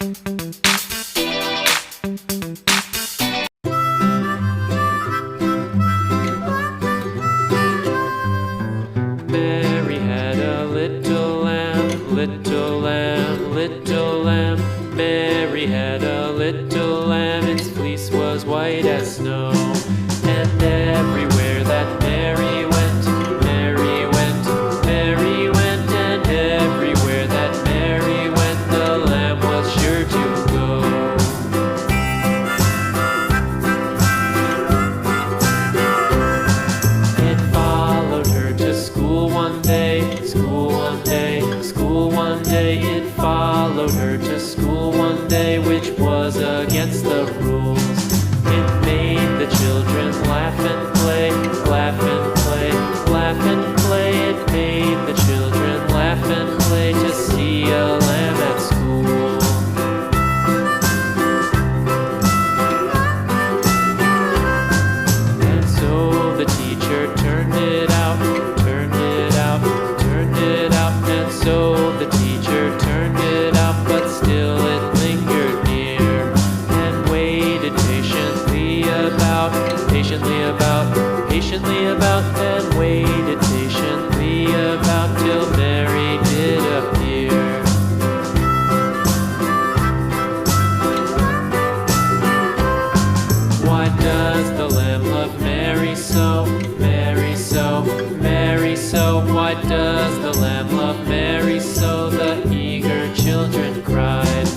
Mary had a little lamb, little lamb, little lamb. Mary had a little lamb, its fleece was white as snow. And everywhere that Mary went, Mary went, Mary went. And everywhere that Mary went, the lamb was sure to go. It followed her to school one day, school one day, school one day. It followed her to school one day, which was against the rules. It made the children laugh and play, laugh and play, laugh and play. It made the children laugh and play to see a lamb at school. And so the teacher turned it out, turned it out, turned it out. And so the teacher turned it out, but still it lingered near and waited patiently about, patiently about, patiently about, and waited patiently about till Mary did appear. Why does the lamb love Mary so, Mary so, Mary so? Why does the lamb love Mary so? The eager children cried.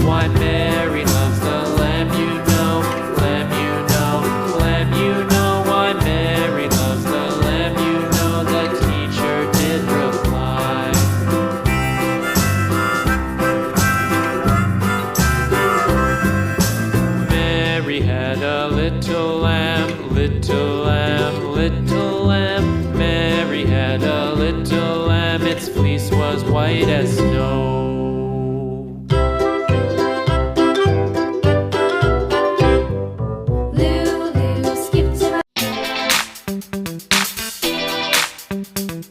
Why Mary loves the lamb, you know, lamb, you know, lamb, you know. Why Mary loves the lamb, you know, the teacher did reply. Mary had a little lamb, little lamb, little lamb. Mary had a little lamb, its fleece was white as snow.